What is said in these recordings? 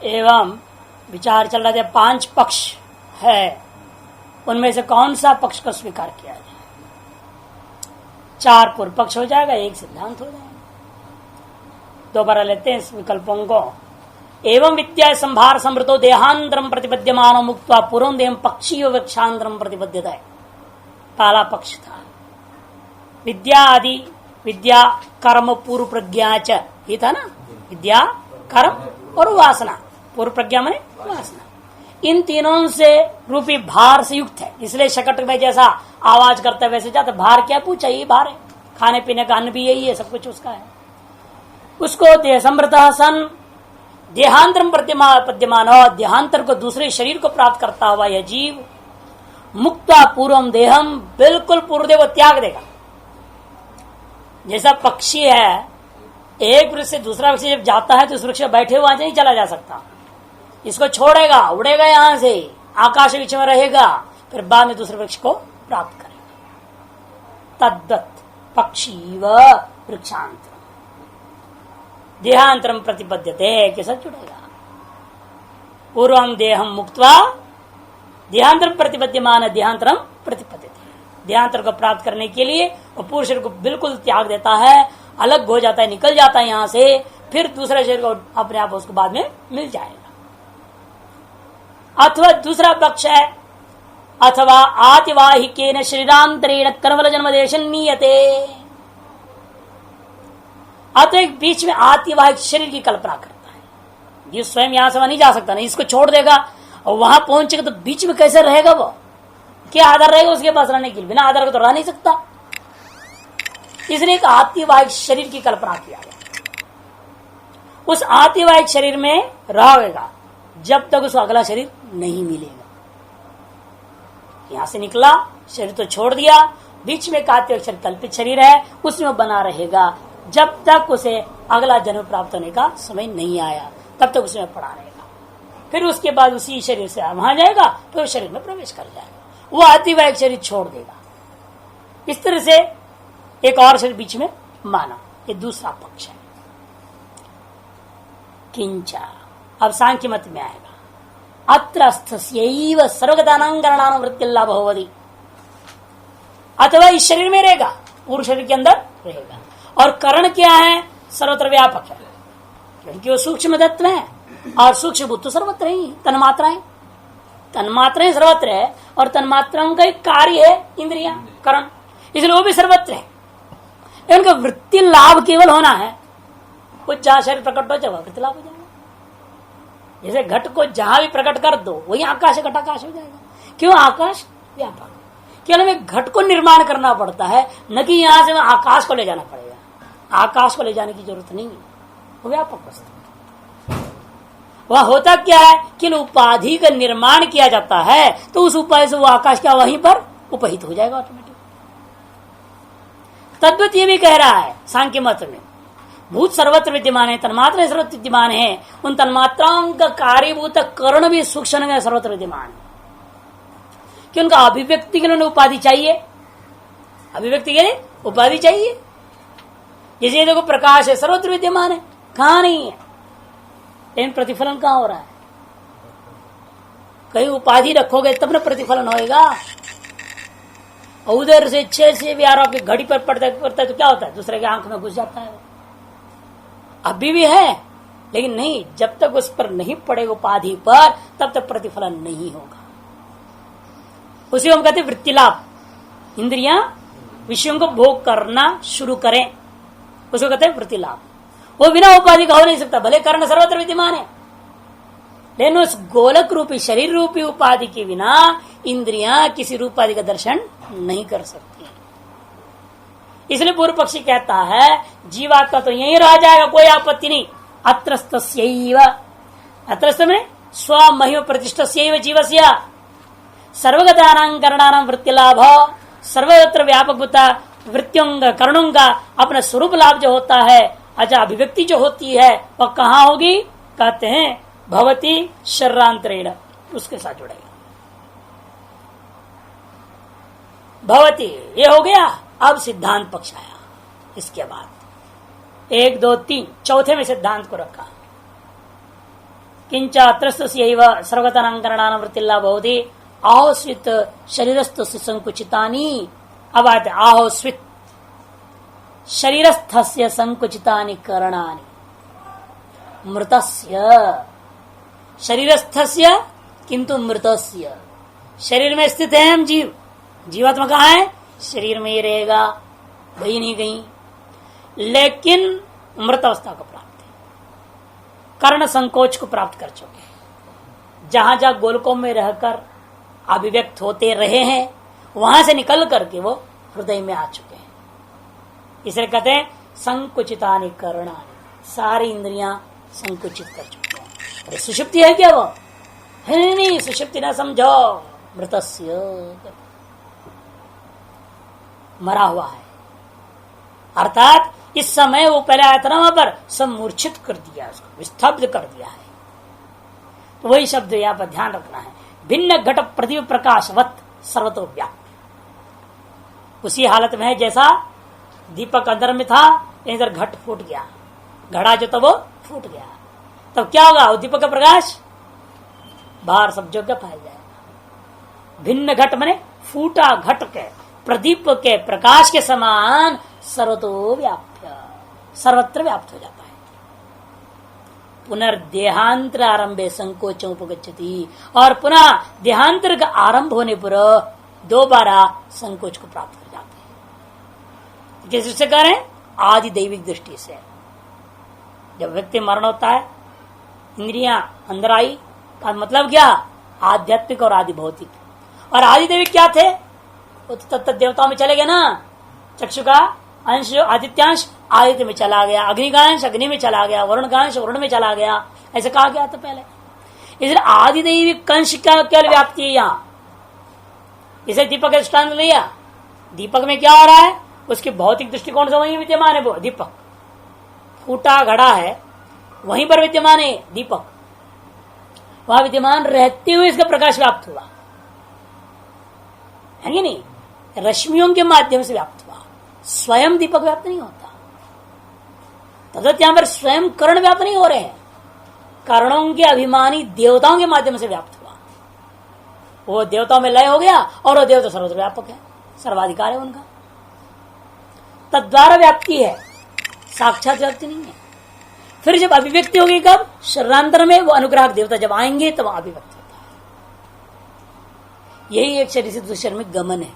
एवं विचार चल रहा था 5 पक्ष है, उनमें से कौन सा पक्ष को स्वीकार किया जाए। 4 पूर्व पक्ष हो जाएगा, 1 सिद्धांत हो जाएगा। दोबारा लेते हैं इस विकल्पों को। एवं विद्या संभार समृतो देहांतरम प्रतिपद्यमानो मुक्त्वा पूर्व देह पक्षी वृक्षांतरम प्रतिपद्यता। पहला पक्ष था विद्या आदि, विद्या कर्म पूर्व प्रज्ञा च, ये था ना, विद्या कर्म और वासना। पूर्व प्रज्ञा माने वासना, इन तीनों से रूपी भार से युक्त है। इसलिए शकट में जैसा आवाज करता है वैसे जाता। भार क्या पूछा, ये भार है, खाने पीने का अन्न भी यही है, सब कुछ उसका है। उसको देह समृत सन देहांतरम पद्यमान, देहांतर को दूसरे शरीर को प्राप्त करता हुआ यह जीव मुक्ता पूर्वम देहम, बिल्कुल पूर्व देह को त्याग देगा। जैसा पक्षी है, एक वृक्ष से दूसरा वृक्ष जब जाता है तो उस वृक्ष बैठे हुआ नहीं चला जा सकता, इसको छोड़ेगा, उड़ेगा, यहां से आकाश वृक्ष में रहेगा, फिर बाद में दूसरे वृक्ष को प्राप्त करेगा। तद्दत पक्षी व वृक्षांतर देहांतरम प्रतिपद्यते के साथ जुड़ेगा। पूर्वम देहम मुक्त्वा देहांतरम प्रतिपद्यमान देहांतरम प्रतिपद्यते। देहांतर को प्राप्त करने के लिए वो पूर्व शरीर को बिल्कुल त्याग देता है, अलग हो जाता है, निकल जाता है यहां से, फिर दूसरे शरीर को अपने आप उसको बाद में मिल जाएगा। अथवा दूसरा पक्ष है, अथवा आतिवाहिकेन शरीरांतरेण कर्मल जन्म देश नीयते। अतः बीच में आतिवाहिक शरीर की कल्पना करता है। ये स्वयं यहां से नहीं जा सकता, नहीं इसको छोड़ देगा और वहां पहुंचेगा तो बीच में कैसे रहेगा वो, क्या आधार रहेगा उसके पास रहने के लिए? बिना आधार का तो रह नहीं सकता। इसलिए एक आतिवाहिक शरीर की कल्पना किया गया। उस आतिवाहिक शरीर में रहेगा जब तक उसको अगला शरीर नहीं मिलेगा। यहां से निकला, शरीर तो छोड़ दिया, बीच में एक आतिवाहिक शरीर कल्पित शरीर है, उसमें बना रहेगा जब तक उसे अगला जन्म प्राप्त होने का समय नहीं आया, तब तक उसमें पड़ा रहेगा। फिर उसके बाद उसी शरीर से वहां जाएगा, फिर उस शरीर में प्रवेश कर जाएगा, वो आतिवाहिक शरीर छोड़ देगा। इस तरह से एक और शरीर बीच में माना, ये दूसरा पक्ष है। किंचा, अब सांख्य मत में आएगा। अत्र स्थस्यैव सर्वगतानांगरणान वृत्तिल्लाभ भवति। अथवा इस शरीर में रहेगा, पूर्व शरीर के अंदर रहेगा, और करण क्या है? सर्वत्र व्यापक है, क्योंकि वो सूक्ष्म तत्व है और सूक्ष्म भूत तो सर्वत्र ही, तन्मात्राएं, तन्मात्राएं सर्वत्र है, और तन्मात्राओं का एक कार्य है इंद्रिया करण, इसलिए वो भी सर्वत्र है। इनका वृत्ति लाभ केवल होना है, कुछ जहां शरीर प्रकट हो जाए वृत्ति लाभ हो जाएगा। जैसे घट को जहां भी प्रकट कर दो वही आकाश घटाकाश हो जाएगा। क्यों? आकाश व्यापक, केवल हमें घट को निर्माण करना पड़ता है, न कि यहां से आकाश को ले जाना पड़ेगा। आकाश को ले जाने की जरूरत नहीं है, वो व्यापक वस्तु। वह होता क्या है कि उपाधि का निर्माण किया जाता है, तो उस उपाधि से वो आकाश क्या वहीं पर उपहित हो जाएगा ऑटोमेटिक। तद्वत ये भी कह रहा है सांख्य मत में, भूत सर्वत्र विद्यमान है, तन्मात्रा सर्वत्र विद्यमान है, उन तन्मात्राओं का कार्यभूत कर्ण भी सूक्ष्म सर्वत्र विद्यमान है। कि उनका अभिव्यक्ति के लिए उपाधि चाहिए, अभिव्यक्ति के लिए उपाधि चाहिए। जैसे देखो प्रकाश है, सर्वत्र विद्यमान है, कहां नहीं है, लेकिन प्रतिफलन कहां हो रहा है? कहीं उपाधि रखोगे तब ना प्रतिफलन होएगा। उधर से 6 से भी आपकी घड़ी पर पड़ता है तो क्या होता है? दूसरे के आंख में घुस जाता है। अभी भी है, लेकिन नहीं, जब तक उस पर नहीं पड़ेगा उपाधि पर, तब तक प्रतिफलन नहीं होगा। उसी को हम कहते हैं वृत्ति लाभ। इंद्रियां विषयों को भोग करना शुरू करें, उसको कहते हैं वृत्ति लाभ। वो बिना उपाधि का हो नहीं सकता, भले कारण सर्वत्र विद्यमान है, लेकिन उस गोलक रूपी शरीर रूपी उपाधि के बिना इंद्रियां किसी रूपाधि का दर्शन नहीं कर सकती। इसलिए पूर्व पक्षी कहता है जीवात्मा तो यहीं रह जाएगा, कोई आपत्ति नहीं। अत्रस्तस्यैव, अत्रस्त में स्व महिम प्रतिष्ठस्यैव जीवस्य सर्वगतानां करणानां वृत्ति लाभ, सर्वत्र व्यापक होता वृत्तियों कर्णों का अपना स्वरूप लाभ जो होता है, अच्छा अभिव्यक्ति जो होती है वह कहाँ होगी? कहते हैं भवती शरीरांतरेण, उसके साथ जुड़ेगा। भवती ये हो गया। अब सिद्धांत पक्ष आया। इसके बाद 1 2 3 चौथे में सिद्धांत को रखा। किंच त्रस्तस्यैव सर्वगतानांकरणानुवृत्तिर्ला भवति आहोस्वित शरीरस्थ संकुचितानि। अब आते आहोस्वित शरीरस्थस्य संकुचितानि करणानि मृतस्य शरीरस्थस्य किंतु मृतस्य। शरीर में स्थित है हम जीव, जीवात्मा कहाँ है? शरीर में ही रहेगा, कहीं नहीं कहीं, लेकिन मृत अवस्था को प्राप्त है, कर्ण संकोच को प्राप्त कर चुके हैं। जहां जहां गोलकों में रहकर अभिव्यक्त होते रहे हैं वहां से निकल करके वो हृदय में आ चुके हैं। इसलिए कहते हैं संकुचितानि करणानि, सारी इंद्रियां संकुचित कर चुके हैं। अरे सुषुप्ति है क्या वो? है नहीं, सुषुप्ति ना समझो, मृतस्य मरा हुआ है। अर्थात इस समय वो पहले आया था ना, वहां पर सम्मूर्छित कर दिया, उसको विस्थापित कर दिया है। तो वही शब्द यहाँ पर ध्यान रखना है। भिन्न घट प्रतिभ प्रकाशवत सर्वतो व्याप्त, उसी हालत में है जैसा दीपक अंदर में था, इधर घट फूट गया, घड़ा जो था वो फूट गया, तब क्या होगा? दीपक का प्रकाश बाहर सब जगह फैल जाएगा। भिन्न घट मने फूटा घट के प्रदीप के प्रकाश के समान सर्वतो व्याप्य, सर्वत्र व्याप्त हो जाता है। पुनर्देहांतर आरंभे संकोच उपगच्छति, और पुनः देहांतर का आरंभ होने पर दोबारा संकोच को प्राप्त कर जाते हैं। किस दृष्टि से करें? आदि दैविक दृष्टि से। जब व्यक्ति मरण होता है, इंद्रियां अंदर आई, का मतलब क्या? आध्यात्मिक और आदि भौतिक। और आदि दैविक क्या थे? वो तो तत्त देवताओं में चले गए ना। चक्षु का अंश आदित्यांश आदित्य में चला गया, अग्नि का अंश अग्नि में चला गया, वरुण का अंश वरुण में चला गया, ऐसे कहा गया था पहले। इसलिए आदि दैविक अंश का क्या व्याप्ति है यहाँ? इसे दीपक का दृष्टांत लिया, दीपक में क्या हो रहा है? उसके भौतिक दृष्टिकोण से वहीं विद्यमान है। वो दीपक फूटा घड़ा है, वहीं पर विद्यमान है दीपक, वहां विद्यमान रहते हुए इसका प्रकाश व्याप्त हुआ है कि नहीं? रश्मियों के माध्यम से व्याप्त हुआ, स्वयं दीपक व्याप्त नहीं होता। तदत यहां पर स्वयं कर्ण व्याप्त नहीं हो रहे हैं, कर्णों के अभिमानी देवताओं के माध्यम से व्याप्त हुआ। वो देवताओं में लय हो गया और वो देवता सर्वव्यापक है, सर्वाधिकार है उनका, तद्वारा व्याप्ति है, साक्षात व्याप्ति नहीं है। फिर जब अभिव्यक्ति होगी कब? शरीरांतर में वो अनुग्राहक देवता जब आएंगे तब अभिव्यक्त होता है। यही एक शरीर से दूसरे शरीर में गमन है।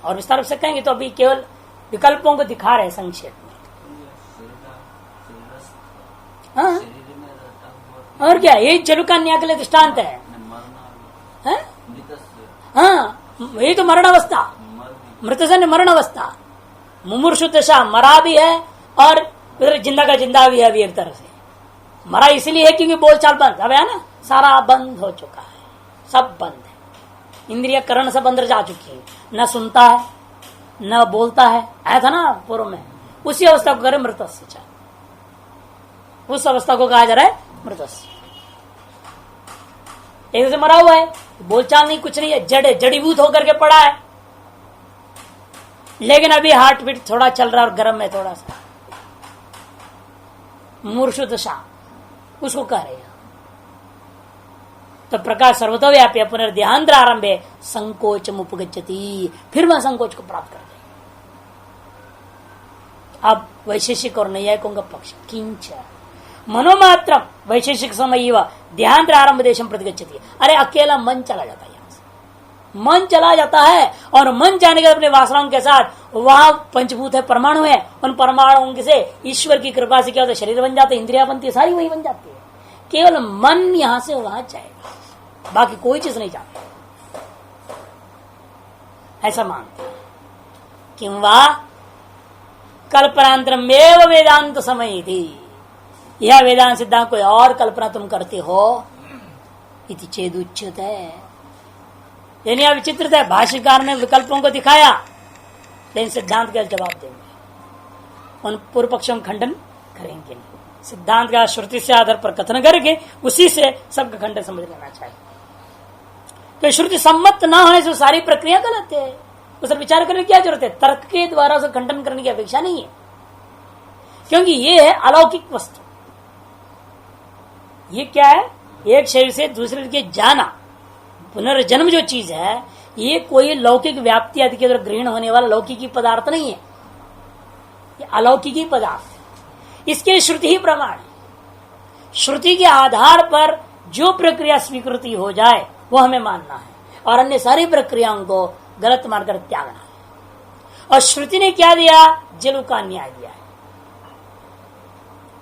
और विस्तार से कहेंगे तो अभी केवल विकल्पों को दिखा रहे हैं संक्षेप में। हाँ, और क्या? यही जलु का न्याय के लिए दृष्टांत है। हाँ, यही तो मरण अवस्था, मृत से मरण अवस्था, मुमूर्षु दशा, मरा भी है और उधर जिंदा का जिंदा भी है। अभी एक तरह से मरा इसलिए है क्योंकि बोलचाल बंद, अब है ना, सारा बंद हो चुका है, सब बंद है, इंद्रिय करण सब अंदर जा चुकी है, न सुनता है न बोलता है, आया था ना पूर्व में। उसी अवस्था को करें मृतस्य, उस अवस्था को कहा जा रहा है मृतस्य। एक से मरा हुआ है, बोलचाल नहीं, कुछ नहीं है, जड़ जड़ीभूत होकर के पड़ा है, लेकिन अभी हार्ट बीट थोड़ा चल रहा है और गर्म है थोड़ा सा, मूर्छित दशा उसको कह रहे हैं। तो प्रकाश सर्वतोव्यापी पुनर्देहांतर आरंभे संकोचम उपगच्छति, फिर वह संकोच को प्राप्त कर देगा। अब वैशेषिक और नैयायिकों का पक्ष, किंच मनोमात्र वैशेषिक समय देहांतर आरंभ देशम प्रतिगच्छति। अरे अकेला मन चला जाता है, यहां से मन चला जाता है, और मन जाने के अपने वासनाओं के साथ वहां पंचभूत है, परमाणु है, उन परमाणुओं से ईश्वर की कृपा से क्या होता है? शरीर बन जाते, इंद्रिया बनती है, सारी वही बन जाती है। केवल मन यहां से वहां जाएगा, बाकी कोई चीज नहीं जाती, ऐसा मानते हैं। किंवा कल्पनांतरमेव वेदांत समय थी, यह वेदांत सिद्धांत कोई और कल्पना तुम करते हो, इति चेद उच्यते है। यानी अब विचित्र है, भाष्यकार ने विकल्पों को दिखाया, लेकिन सिद्धांत का जवाब देंगे, उन पूर्व पक्षों का खंडन करेंगे नहीं। सिद्धांत का श्रुति से आधार पर कथन करके उसी से सबका खंडन समझ लेना चाहिए। तो श्रुति सम्मत ना होने से सारी प्रक्रिया गलत है, उस पर विचार करने की क्या जरूरत है? तर्क के द्वारा उसे खंडन करने की अपेक्षा नहीं है, क्योंकि ये है अलौकिक वस्तु, ये क्या है? एक शरीर से दूसरे के जाना, पुनर्जन्म जो चीज है, ये कोई लौकिक व्याप्ति आदि के द्वारा ग्रहण होने वाला लौकिकी पदार्थ नहीं है, ये अलौकिकी पदार्थ है। इसके श्रुति ही प्रमाण है। श्रुति के आधार पर जो प्रक्रिया स्वीकृति हो जाए वो हमें मानना है, और अन्य सारी प्रक्रियाओं को गलत मानकर त्यागना है। और श्रुति ने क्या दिया? जलु का न्याय दिया है,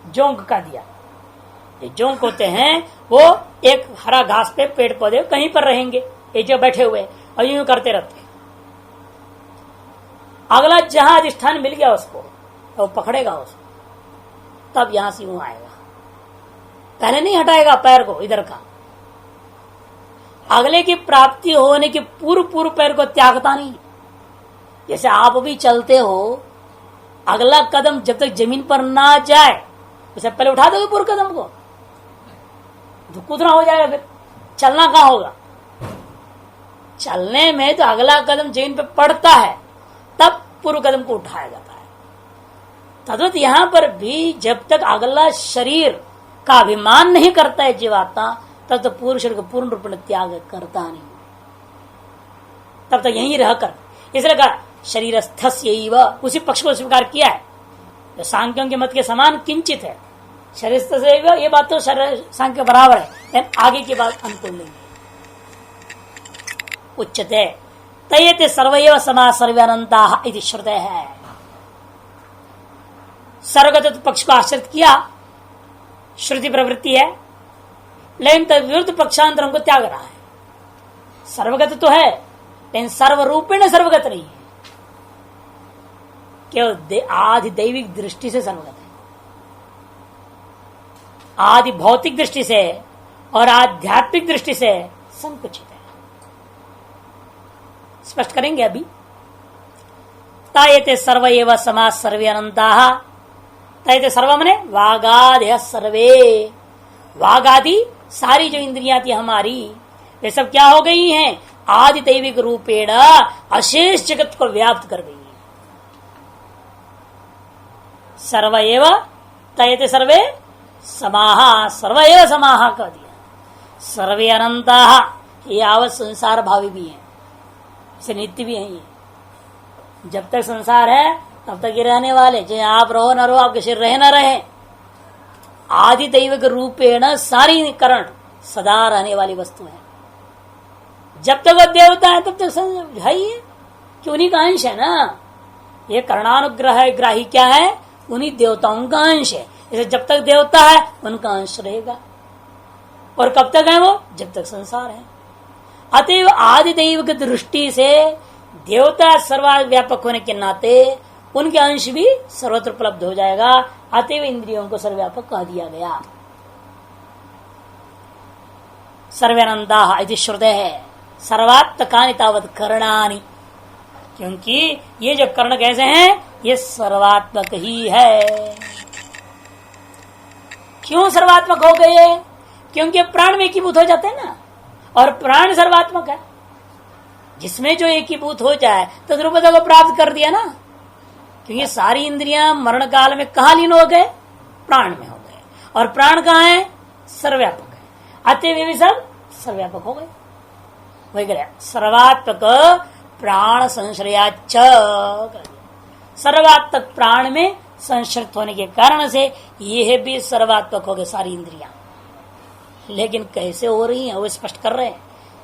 जोंक का दिया। ये जोंक होते हैं वो एक हरा घास पे पेड़ पौधे कहीं पर रहेंगे, ये जो बैठे हुए और यूं करते रहते हैं। अगला जहां अधिष्ठान मिल गया उसको तो वो पकड़ेगा उसको, तब यहां से यूं आएगा, पहले नहीं हटाएगा पैर को इधर का। अगले की प्राप्ति होने के पूर्व पूर्व पैर को त्यागता नहीं। जैसे आप भी चलते हो, अगला कदम जब तक जमीन पर ना जाए उसे पहले उठा दोगे पूर्व कदम को, तो कूदना हो जाएगा, फिर चलना कहां होगा? चलने में तो अगला कदम जमीन पे पड़ता है, तब पूर्व कदम को उठाया जाता है। तद्वत यहां पर भी जब तक अगला शरीर का अभिमान नहीं करता है जीवात्मा, तब तक पूर्व शरीर को पूर्ण रूप में त्याग करता नहीं, तब तक यहीं रहकर। इसलिए कहा शरीरस्थस्यैव, उसी पक्ष को स्वीकार किया है जो सांख्यों के मत के समान किंचित है। शरीरस्थस्यैव, ये बात तो सांख्य के बराबर है, लेकिन आगे की बात अनुकूल नहीं। उच्चते तयते सर्वैव समा सर्वानंता इति श्रुते है। सर्वगत पक्ष को आश्रित किया, श्रुति प्रवृत्ति है, लेकिन तद विरुद्ध पक्षांतरों को त्याग रहा है। सर्वगत तो है, लेकिन सर्वरूपेण सर्वगत नहीं है, केवल आदि दैविक दृष्टि से सर्वगत है। आदि भौतिक दृष्टि से और आध्यात्मिक दृष्टि से संकुचित है। स्पष्ट करेंगे अभी। तायते सर्व एव समा सर्वे अनंता। तायते सर्व मने वागादय सर्वे, वागादि सारी जो इंद्रियां थी हमारी, वे सब क्या हो गई हैं? आदि दैविक रूपेण अशेष जगत को व्याप्त कर गई है। सर्व एव तयते सर्वे समाहा, सर्व एव समाहा कह दिया। सर्वे अनंता, ये आवत संसार भावी भी है, इसे नित्य भी है। ये जब तक संसार है तब तक ये रहने वाले, चाहे आप रहो न रहो, आपके शरीर रहे न रहे, आदि दैविक रूपेण सारी करण सदा रहने वाली वस्तु है। जब तक वो देवता है तब तक है ही है, कि उन्हीं का अंश है ना। ये करणानुग्रह ग्राही क्या है? उन्हीं देवताओं का अंश है। इसे जब तक देवता है उनका अंश रहेगा, और कब तक है वो? जब तक संसार है। अतएव आदि दैविक दृष्टि से देवता सर्वव्यापक होने के नाते उनके अंश भी सर्वत्र उपलब्ध हो जाएगा। अतएव इंद्रियों को सर्वव्यापक कह दिया गया। सर्वानंदा इति श्रुते है। सर्वात्मकानि तावत् कर्णानि, क्योंकि ये जो कर्ण कैसे हैं? ये सर्वात्मक ही है। क्यों सर्वात्मक हो गए? क्योंकि प्राण में एकीभूत हो जाते हैं ना, और प्राण सर्वात्मक है। जिसमें जो एकीभूत हो जाए तो ध्रुवता को प्राप्त कर दिया ना, क्योंकि सारी इंद्रियां मरण काल में कहाँ लीन हो गए? प्राण में हो गए, और प्राण कहाँ है? सर्वव्यापक है। अतः वे भी सब सर्वव्यापक हो गए। वही कह सर्वात्मक प्राण संश्रयाच, सर्वात्मक प्राण में संश्रित होने के कारण से यह भी सर्वात्मक हो गए सारी इंद्रियां। लेकिन कैसे हो रही है वो स्पष्ट कर रहे हैं।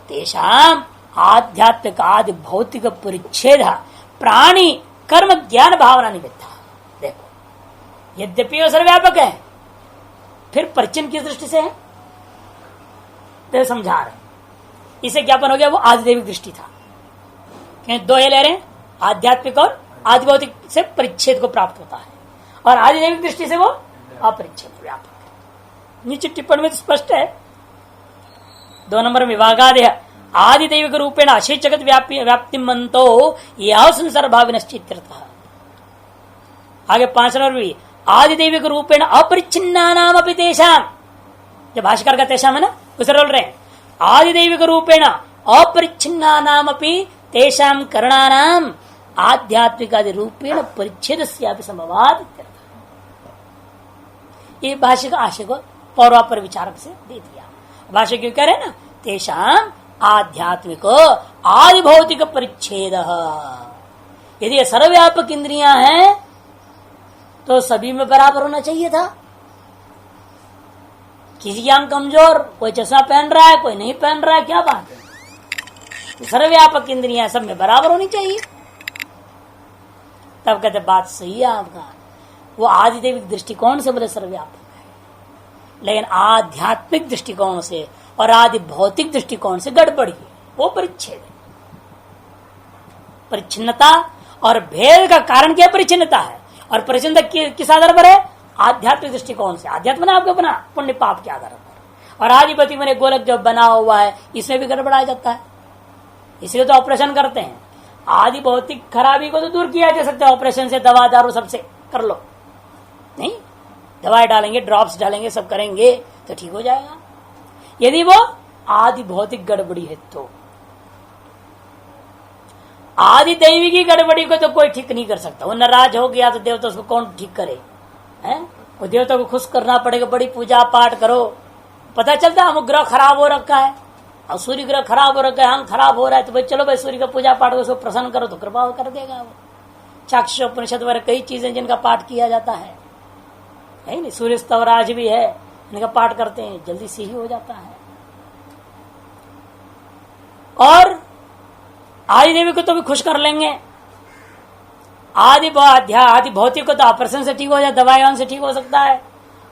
तेषाम आध्यात्मिक आदि भौतिक परिच्छेद प्राणी कर्म ज्ञान भावना निमित्ता। देखो, यद्यपि वो सर्वव्यापक है, फिर परिचिन की दृष्टि से है, तो समझा रहे। इसे ज्ञापन हो गया वो आदिदैविक दृष्टि था। दो ये ले रहे हैं, आध्यात्मिक और आदि भौतिक से परिच्छेद को प्राप्त होता है, और आदिदैविक दृष्टि से वो अपरिच्छेद व्यापक है। नीचे टिप्पणी में तो स्पष्ट है। 2 नंबर में विभागादेह आदि दैविक रूपेण अशेष जगत व्याप्ति मंतो यह संसार भाविनश्चित्यर्थः। आगे 5 नंबर भी आदि दैविक रूपेण अपरिच्छिन्ना नाम अपि तेषाम, जब भाष्यकार का तेषाम है ना, उसे बोल रहे हैं आदि दैविक रूपेण अपरिच्छिन्ना नाम अपि तेषाम करणानाम आध्यात्मिक आदि रूपेण परिच्छेद संभवाद। ये भाष्य का आशय को पौर्वापर विचारक से दे दिया। भाष्य क्यों कह रहे ना, तेषाम आध्यात्मिक आदि भौतिक परिच्छेद। यदि सर्वव्यापक इंद्रियां हैं तो सभी में बराबर होना चाहिए था। किसी की आंख कमजोर, कोई चश्मा पहन रहा है, कोई नहीं पहन रहा है, क्या बात है? सर्वव्यापक इंद्रियां सब में बराबर होनी चाहिए। तब कहते बात सही है आपका, वो आदिदेविक दृष्टिकोण से बोले सर्वव्यापक है, लेकिन आध्यात्मिक दृष्टिकोण से और आदि भौतिक दृष्टिकोण से गड़बड़ी है, वो परिच्छेद है। परिच्छिन्नता और भेद का कारण क्या परिच्छिन्नता है, और परिच्छिन्नता किस आधार पर है? आध्यात्मिक दृष्टिकोण से। आध्यात्म ना आपके अपना पुण्य पाप के आधार पर, और आदिपति मैंने गोलक जो बना हुआ है इसमें भी गड़बड़ा जाता है, इसलिए तो ऑपरेशन करते हैं। आदि भौतिक खराबी को तो दूर किया जा सकता है ऑपरेशन से, दवा दारू सबसे कर लो, नहीं दवाई डालेंगे, ड्रॉप्स डालेंगे, सब करेंगे तो ठीक हो जाएगा। यदि वो आदि भौतिक गड़बड़ी है तो आदि दैवी की गड़बड़ी को तो कोई ठीक नहीं कर सकता। वो नाराज हो गया तो देवता उसको कौन ठीक करे, हैं? वो देवता को खुश करना पड़ेगा, बड़ी पूजा पाठ करो। पता चलता है हम ग्रह खराब हो रखा है और सूर्य ग्रह खराब हो रखा है, हम खराब हो रहा है, तो भाई चलो भाई सूर्य का पूजा पाठ उसको प्रसन्न करो तो कृपा कर देगा वो। चाक्षुष उपनिषद वगैरह कई चीजें जिनका पाठ किया जाता है नहीं, सूर्य स्तवराज भी है, इनका पाठ करते हैं, जल्दी से ही हो जाता है। और आदि देवी को तो भी खुश कर लेंगे। आदि भौतिक को तो ऑपरेशन से ठीक हो जाए, दवाइयों से ठीक हो सकता है,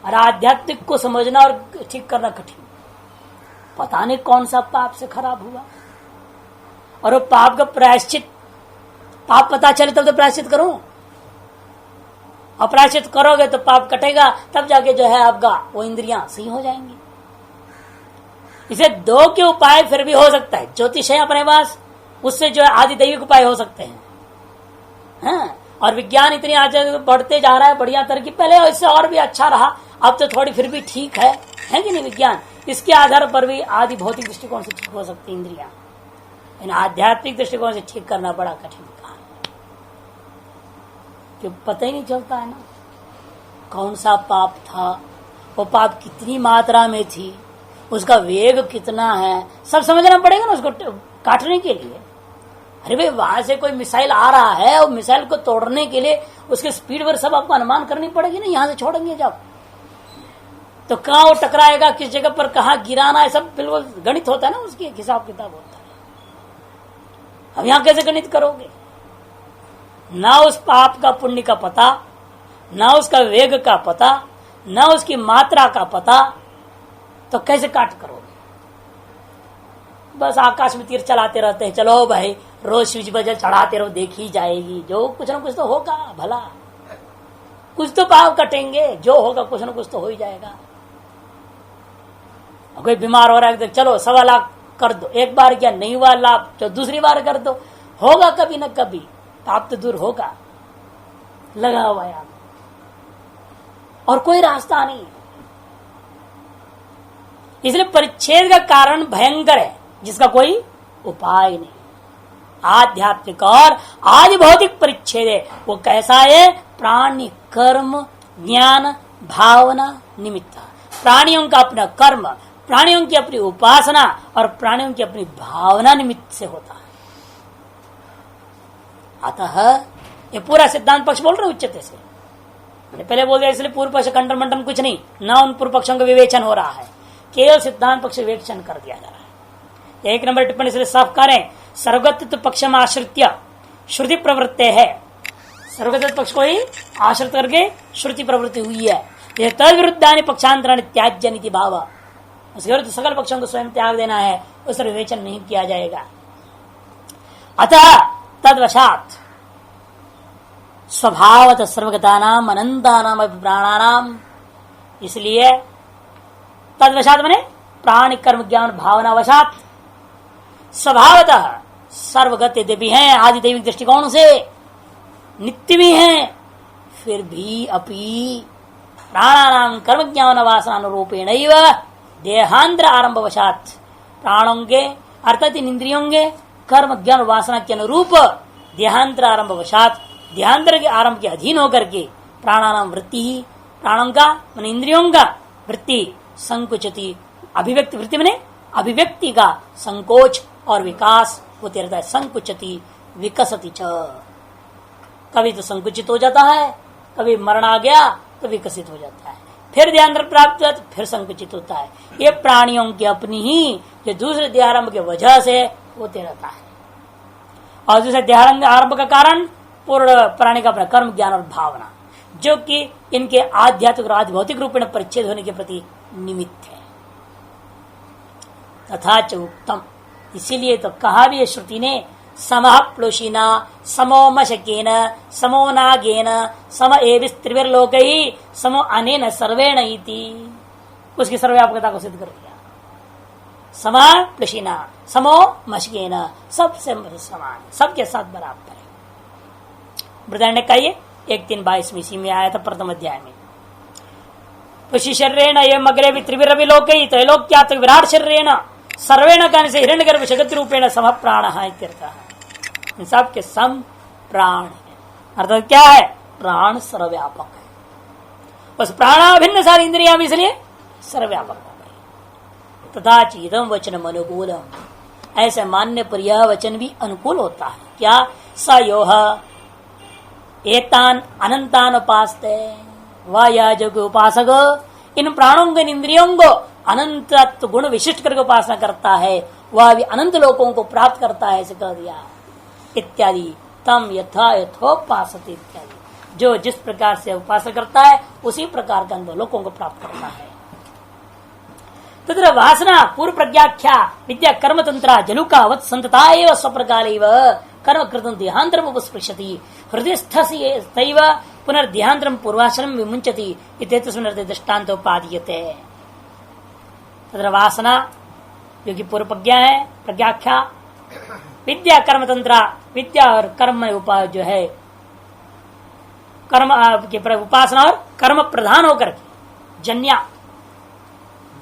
और आध्यात्मिक को समझना और ठीक करना कठिन। पता नहीं कौन सा पाप से खराब हुआ, और वो पाप का प्रायश्चित, पाप पता चले तब तो प्रायश्चित करो, अपराश्चित करोगे तो पाप कटेगा, तब जाके जो है आपका वो इंद्रियां सही हो जाएंगी। इसे दो के उपाय फिर भी हो सकता है, ज्योतिष है अपने पास, उससे जो है आदि दैविक उपाय हो सकते हैं। हाँ? और विज्ञान इतनी आज बढ़ते जा रहा है, बढ़िया तरह, पहले इससे और भी अच्छा रहा, अब तो थोड़ी फिर भी ठीक है कि नहीं विज्ञान, इसके आधार पर भी आदि भौतिक दृष्टिकोण से ठीक हो सकती इंद्रियां, इन आध्यात्मिक दृष्टिकोण से ठीक करना बड़ा कठिन काम, क्यों पता ही नहीं चलता है ना कौन सा पाप था, वो पाप कितनी मात्रा में थी, उसका वेग कितना है, सब समझना पड़ेगा ना उसको काटने के लिए। अरे भाई वहां से कोई मिसाइल आ रहा है और मिसाइल को तोड़ने के लिए उसके स्पीड पर सब आपको अनुमान करनी पड़ेगी ना, यहां से छोड़ेंगे जब तो कहां वो टकराएगा, किस जगह पर कहां गिराना है, सब बिल्कुल गणित होता है ना, उसकी हिसाब किताब होता है। अब यहां कैसे गणित करोगे? ना उस पाप का पुण्य का पता, ना उसका वेग का पता, ना उसकी मात्रा का पता, तो कैसे काट करोगे? बस आकाश में तीर चलाते रहते हैं, चलो भाई रोज स्विच बजल चढ़ाते रहो, देखी जाएगी, जो कुछ ना कुछ तो होगा, भला कुछ तो पाप कटेंगे, जो होगा कुछ ना कुछ तो हो ही जाएगा। कोई बीमार हो रहा है तो चलो 1.25 लाख कर दो, एक बार क्या नहीं हुआ लाभ, तो दूसरी बार कर दो, होगा कभी न कभी, पाप तो दूर होगा, लगा हुआ है और कोई रास्ता नहीं। इसलिए परिच्छेद का कारण भयंकर है, जिसका कोई उपाय नहीं। आध्यात्मिक और आदि भौतिक परिच्छेद है, वो कैसा है? प्राणी कर्म ज्ञान भावना निमित्त, प्राणियों का अपना कर्म, प्राणियों की अपनी उपासना और प्राणियों की अपनी भावना निमित्त से होता है। अतः ये पूरा सिद्धांत पक्ष बोल रहे उच्चते से, मैंने पहले बोल दिया, इसलिए पूर्व पक्ष खंडन मंडन कुछ नहीं, न उन पूर्व पक्षों का विवेचन हो रहा है, केवल सिद्धांत पक्ष विवेचन कर दिया जा रहा है। 1 नंबर टिप्पणी इसलिए साफ करें, सर्वगत पक्ष में आश्रित्य श्रुति प्रवृत्ति है, सर्वगत पक्ष को ही आश्रित करके श्रुति प्रवृत्ति हुई है। यह तद विरुद्धानि पक्षांतरण त्याज्य नीति भाव, उसके विरुद्ध सकल पक्षों को स्वयं त्याग देना है, उस पर विवेचन नहीं किया जाएगा। अतः तद्वशात स्वभावत सर्वगतानाम अनंतानाम प्राणानाम, इसलिए तद्वशात माने प्राण कर्म ज्ञान भावना वशात स्वभावतः सर्वगत यद्यपि हैं आदि दैविक दृष्टिकोण से, नित्य भी हैं, फिर भी अपि प्राणानाम कर्म ज्ञान वासना अनुरूपेण देहांतर आरंभ वशात, प्राणों के अर्थात इन इंद्रियों के कर्म ज्ञान वासना के अनुरूप देहांतर आरंभ वशात, देहांतर के आरंभ के अधीन होकर के प्राणानाम वृत्ति ही, प्राणों का मान इंद्रियों का वृत्ति संकुचति, अभिव्यक्ति वृत्ति में अभिव्यक्ति का संकोच और विकास होते रहता है। संकुचति विकसति च, कभी तो संकुचित हो जाता है, कभी मरण आ गया तो विकसित हो जाता है, फिर ध्यान प्राप्त हुआ तो फिर संकुचित होता है। ये प्राणियों की अपनी ही जो दूसरे देहारंभ के वजह से होते रहता है। और दूसरे देहारंभ आरंभ का कारण पूर्ण प्राणी का अपना कर्म ज्ञान और भावना, जो कि इनके आध्यात्मिक और आदि भौतिक रूप में परिच्छेद होने के प्रति निमित्त है। तथा च उत्तम, इसीलिए तो कहा भी है श्रुति ने, समः प्लुषिना समो मशकेन समो नागेन सम एवं त्रिविर्लोकैः समो अनेन सर्वेण इति, उसकी सर्वव्यापकता को सिद्ध कर दिया। समः प्लुषिना समो मशकेन, सबसे समान, सबके साथ बराबर है। बृहदारण्य का ये 1:3-22 इसी में आया था प्रथम अध्याय में। पुषि शरीरेण एवं अग्रे त्रिविरवि लोकैः त्रैलोक्यात् विराट शरीरेण सर्वेण कहने से हिरण्यगर्भ जगत रूपेण सम प्राण इत्यर्थः, इन सब के सम प्राण है। अर्थात क्या है? प्राण सर्वव्यापक है, बस प्राणाभिन्न सारी इंद्रियां भी इसलिए सर्वव्यापक हो गई। तथा चीदम वचनम अनुकूलम, ऐसे मानने पर यह वचन भी अनुकूल होता है। क्या? स योह एतान अनंतान उपासते, वह यह जो उपासक इन प्राणों को, इन इंद्रियों को अनंत गुण विशिष्ट करके उपासना करता है, वह भी अनंत लोकों को प्राप्त करता है, ऐसे कह दिया इत्यादि। तम यथा यथोपासते इत्यादि, जो जिस प्रकार से उपासना करता है उसी प्रकार के अनंत लोकों को प्राप्त करता है। तत्र वासना पूर्व प्रज्ञाख्या विद्या कर्म तंत्रा जलुकावत संतता एव स्वप्रकाल कर्म कृतं देहांतरम उपस्पृशति हृदयस्थैव पुनर्देहांतरम पूर्वाश्रम विमुंचति इत्येतस्मिन् अर्थे दृष्टान्तोपादीयते। तत्र वासना जो कि पूर्व प्रज्ञा है, प्रज्ञाख्या विद्या कर्म तंत्रा, विद्या और कर्म जो है कर्म के उपासना और कर्म प्रधान होकर के जन्या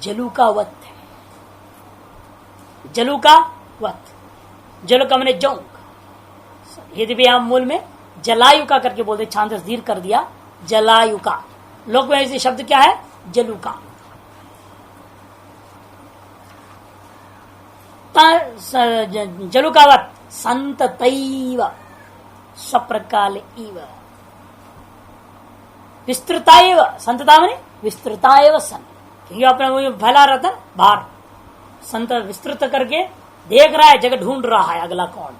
जलुकावत है। जलुकावत, जलु का मैंने जोंक, यदि भी हम मूल में जलायुका करके बोलते, छांदस दीर्घ कर दिया जलायुका, लोक में ऐसे शब्द क्या है? जलुका। जलुकावत संततैव स्वप्रकाल इव विस्तृताएव, संतता माने विस्तृताएव सन, क्योंकि अपना वो फैला रहता है बाहर, संत विस्तृत करके देख रहा है, जगह ढूंढ रहा है अगला कौन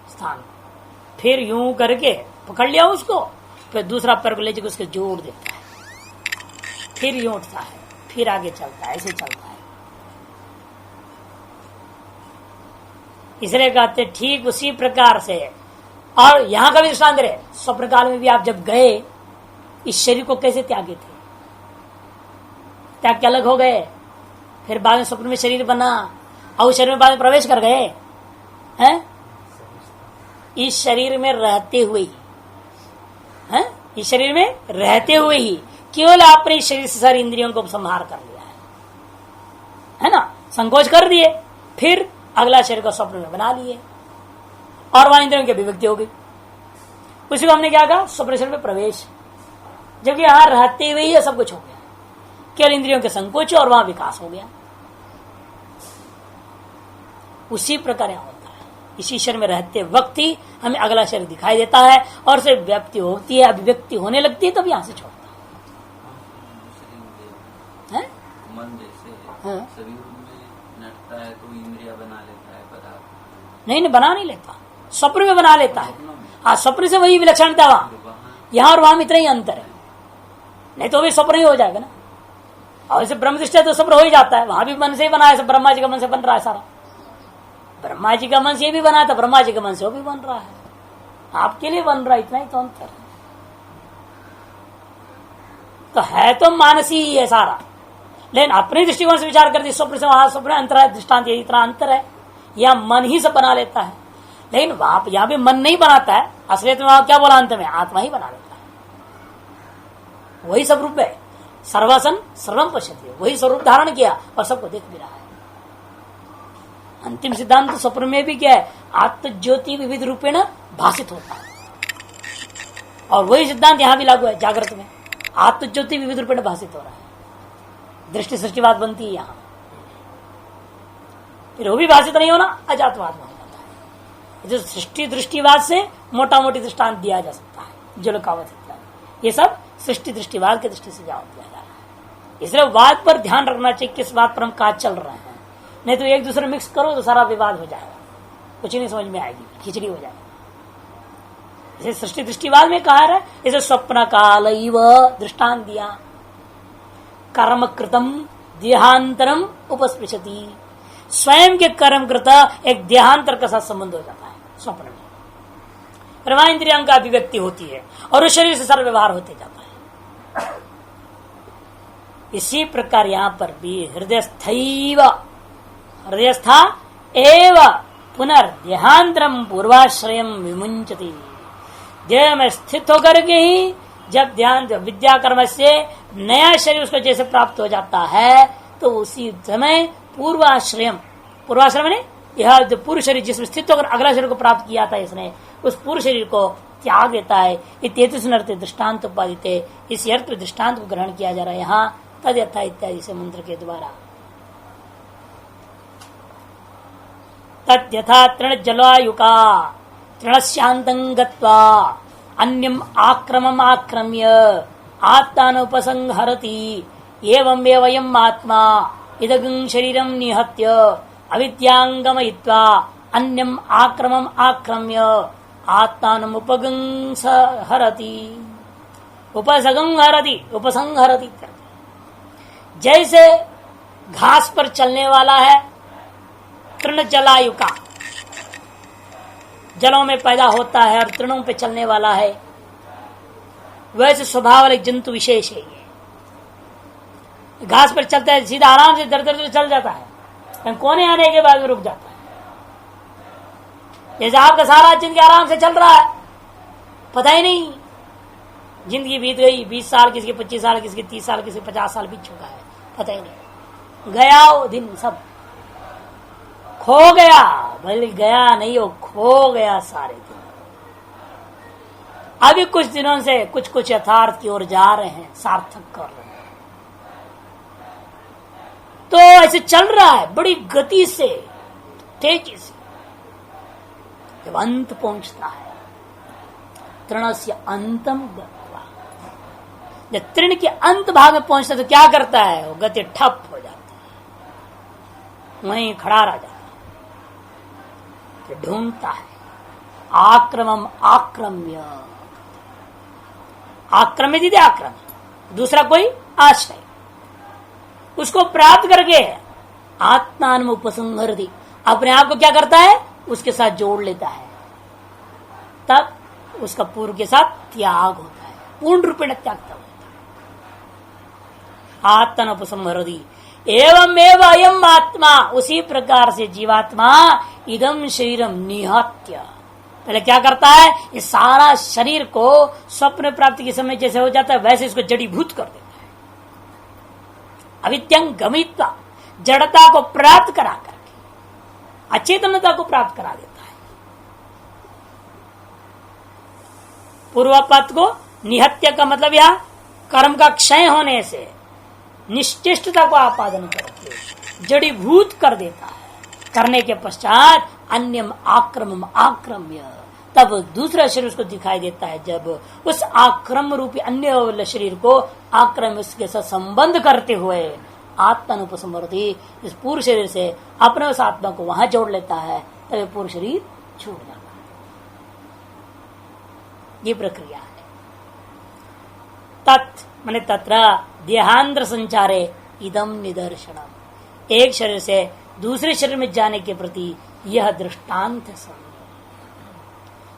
स्थान, फिर यूं करके पकड़ लिया उसको, फिर दूसरा पैर को ले जाकर उसके जोड़ देता है, फिर यूं उठता है, फिर आगे चलता है, ऐसे चलता है। इसलिए कहते ठीक उसी प्रकार से, और यहां का भी दृष्टांत है, स्वप्रकाल में भी आप जब गए इस शरीर को कैसे त्यागे थे, त्याग के अलग हो गए, फिर बाद में स्वप्न में शरीर बना और उस शरीर में बाद में प्रवेश कर गए हैं, इस शरीर में रहते हुए ही हैं, इस शरीर में रहते हुए ही केवल आपने इस शरीर से सारी इंद्रियों को संहार कर लिया है ना, संकोच कर दिए, फिर अगला शरीर को स्वप्न में बना लिए और वहां इंद्रियों की अभिव्यक्ति हो गई। उसी को हमने क्या कहा? स्वप्न शरीर में प्रवेश, जबकि यहां रहते हुए ही सब कुछ हो गया, केवल इंद्रियों के संकोच और वहां विकास हो गया। उसी प्रकार यहां होता है, इसी शरीर में रहते वक्त ही हमें अगला शरीर दिखाई देता है और सिर्फ व्याप्ति होती है, अभिव्यक्ति होने लगती है, तब यहां से छोड़ता है। मन जैसे शरीर में नटता है तो इंद्रिया बना लेता है पदार्थ, नहीं बना नहीं लेता, स्वप्न में बना लेता है। हाँ, स्वप्न से वही विलक्षणता वहां, यहां और वहां में इतना ही अंतर है, नहीं तो भी स्वप्न ही हो जाएगा ना। और जैसे ब्रह्म दृष्टि तो स्वप्न हो ही जाता है, वहां भी मन से ही बना है, ब्रह्मा जी का मन से बन रहा है सारा, ब्रह्मा जी का मन से भी बना था, ब्रह्मा जी का मन से वो भी बन रहा है, आपके लिए बन रहा है, इतना ही तो अंतर है। तो है तो मानसी ही है सारा, लेकिन अपने दृष्टिकोण से विचार करते स्वप्न से वहां स्वप्न अंतर है, दृष्टांत इतना अंतर है, या मन ही सब बना लेता है, लेकिन वहां यहां भी मन नहीं बनाता है, असलियत में वहां क्या बोला अंत में? आत्मा ही बना लेता है, वही सब रूप है, सर्वसन सर्वम पश्यति, वही स्वरूप धारण किया और सबको देख भी रहा है। अंतिम सिद्धांत तो स्वप्न में भी क्या है? आत्म ज्योति विविध रूपेण भाषित होता है, और वही सिद्धांत यहां भी लागू है जागृत में, आत्म ज्योति विविध रूपेण भाषित हो रहा है। दृष्टि सृष्टिवाद बनती है यहाँ। फिर वो भी भाषित नहीं होना, अजातवाद में हो जाता है। जो सृष्टि दृष्टिवाद से मोटा मोटी दृष्टांत दिया जा सकता है, जुलकावत इत्यादि, ये सब सृष्टि दृष्टिवाद की दृष्टि से जवाब दिया जा रहा है। इसलिए वाद पर ध्यान रखना चाहिए, किस बात पर हम कहा चल रहे हैं। नहीं तो एक दूसरे मिक्स करो तो सारा विवाद हो जाएगा, कुछ नहीं समझ में आएगी, खिचड़ी हो जाएगी। इसे सृष्टि दृष्टिवाद में कहा है, इसे स्वप्न काल दृष्टांत दिया। कर्म कृतम देहांतरम उपस्पृशति, स्वयं के कर्म कृता एक देहांतर के साथ संबंध हो जाता है स्वप्न में। प्रवा इंद्रियों का अभिव्यक्ति होती है और उस शरीर से सारा व्यवहार होते जाता है। इसी प्रकार यहां पर भी हृदयस्था एव पुनर्देहांतरम पूर्वाश्रयम विमुंचति, देह में स्थित होकर के ही जब ध्यान विद्या कर्म से नया शरीर उसको जैसे प्राप्त हो जाता है तो उसी समय पूर्वाश्रयम ने यह जो पूर्व शरीर जिसमें स्थित होकर अगला शरीर को प्राप्त किया था इसने, उस पूर्व शरीर को त्याग देता है। इत्येतुसनर्थे दृष्टांत उपादिते, इस अर्थ में दृष्टांत को ग्रहण किया जा रहा है यहाँ तद यथा इत्यादि से मंत्र के द्वारा। तद यथा तृण जलायुका तृणस्यांतं गत्वा अन्यम आक्रमम आक्रम्य आत्मानुपसंहरति एवमेवयम् आत्मा इदगं शरीरं निहत्य अविद्यांगमयित्वा अन्यम आक्रमम आक्रम्य आत्मानुपसंहरति उपसंहरति। जैसे घास पर चलने वाला है तृण जलायुका, जलों में पैदा होता है और तृणों पे चलने वाला है, वैसे स्वभाव वाले जंतु विशेष है। ये घास पर चलता है, सीधा आराम से दर दर चल जाता है, कोने आने के बाद में रुक जाता है। जैसे आपका सारा जिंदगी आराम से चल रहा है, पता ही नहीं जिंदगी बीत गई, 20 साल, किसी के 25 साल, किसी के 30 साल, किसी के 50 साल बीत चुका है, पता ही नहीं। गया वो दिन सब खो गया, भले गया नहीं हो, खो गया सारे दिन। अभी कुछ दिनों से कुछ यथार्थ की ओर जा रहे हैं, सार्थक कर रहे हैं। तो ऐसे चल रहा है बड़ी गति से, तेजी से, जब अंत पहुंचता है तृणस्य अंतम गत्वा, जब तृण के अंत भाग में पहुंचता है तो क्या करता है, वो गति ठप हो जाती है, वहीं खड़ा रह जाता है, ढूंढता है। आक्रमम आक्रम्य, आक्रमित आक्रम, दूसरा कोई आश्रय, उसको प्राप्त करके आत्मान उपसंहरति, अपने आप को क्या करता है, उसके साथ जोड़ लेता है। तब उसका पूर्व के साथ त्याग होता है, पूर्ण रूपेण त्यागता होता है। आत्मन उपसंहरति एवमेव अयम आत्मा, उसी प्रकार से जीवात्मा इदम शरीरम निहत्य, पहले क्या करता है, ये सारा शरीर को स्वप्न प्राप्ति के समय जैसे हो जाता है वैसे इसको जड़ीभूत कर देता है। अविद्यं गमित्वा, जड़ता को प्राप्त करा करके अचेतनता को प्राप्त करा देता है। पूर्वपद को निहत्य का मतलब यह कर्म का क्षय होने से निश्चेष्टता को आपादन करके जड़ीभूत कर देता है। करने के पश्चात अन्यम आक्रमम आक्रम्य, तब दूसरा शरीर उसको दिखाई देता है। जब उस आक्रम रूपी अन्य शरीर को आक्रम के साथ संबंध करते हुए आत्मानुपसंहरति, इस पूर्व शरीर से अपने उस आत्मा को वहां जोड़ लेता है, तब पूर्व शरीर छूट जाता है। ये प्रक्रिया है। तत् माने तत्र देहांतर संचारे इदम निदर्शनम, एक शरीर से दूसरे शरीर में जाने के प्रति यह दृष्टांत है।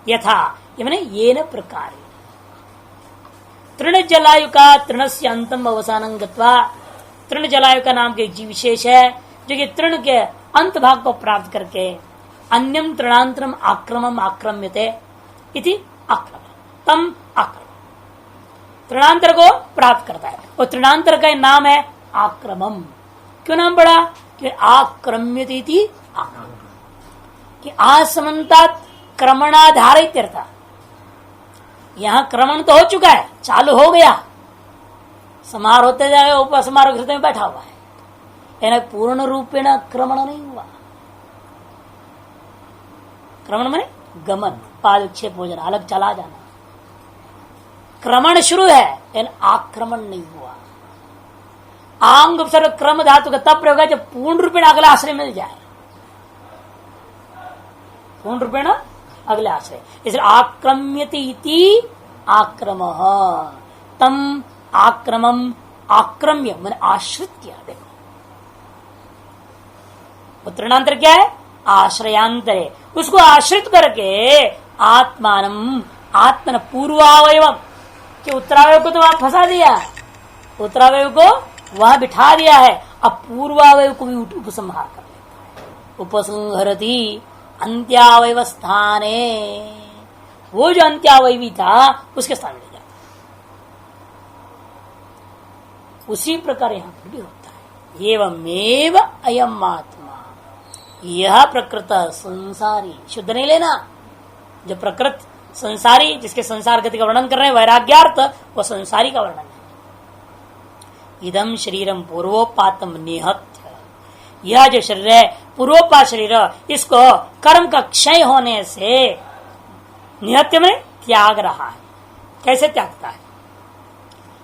यथा माने ये न प्रकार तृण जलायु का तृण से अंतम अवसानं गत्वा, तृण जलायु का नाम के एक जीव विशेष है जो कि तृण के अंत भाग को प्राप्त करके अन्यम तृणांतरम आक्रमम आक्रम्यते इति आक्रम तम आक्रम, तृणांतर को प्राप्त करता है। और तृणांतर का नाम है आक्रमम। क्यों नाम पड़ा, कि आक्रम्यते इति आक्रम, कि आसमंता क्रमणाधारित अर्थ, यहां क्रमण तो हो चुका है, चालू हो गया, समार होते जाएगा, उपसमार हृदय में बैठा हुआ है, यानी पूर्ण रूपेण क्रमण नहीं हुआ। क्रमण माने गमन, पादक्षेप हो जाना, अलग चला जाना। क्रमण शुरू है यानी आक्रमण नहीं हुआ। आंग उपसर्ग क्रम धातु का तब प्रयोग है जब पूर्ण रूपेण अगला आश्रय मिल जाए, पूर्ण रूपेण अगले आश्रय। इसलिए आक्रम्यति इति आक्रमः, तम आक्रमम आक्रम्य मैंने आश्रित्य। देखो उत्तरणांतर क्या है? आश्रयांतर है, उसको आश्रित करके आत्मानम आत्मन पूर्वावयवम, कि उत्तरावय को तो वहां फंसा दिया, उत्तरावय को वहां बिठा दिया है, अब पूर्वावय को भी उपसंहार कर लेता है। उपसंहरति अंत्यावयव स्थाने, वो जो अंत्यावयवी था उसके स्थान में ले जाता है। उसी प्रकार यहां पर भी होता है। एवमेव अयम आत्मा, यह प्रकृत संसारी, शुद्ध नहीं लेना, जो प्रकृत संसारी जिसके संसार गति का वर्णन कर रहे हैं वैराग्यार्थ, वो संसारी का वर्णन है। इदम शरीरम पूर्वोपातम निहत्य, यह जो शरीर है पूर्वोपात शरीर, इसको कर्म का क्षय होने से निहत्य में त्याग रहा है। कैसे त्यागता है?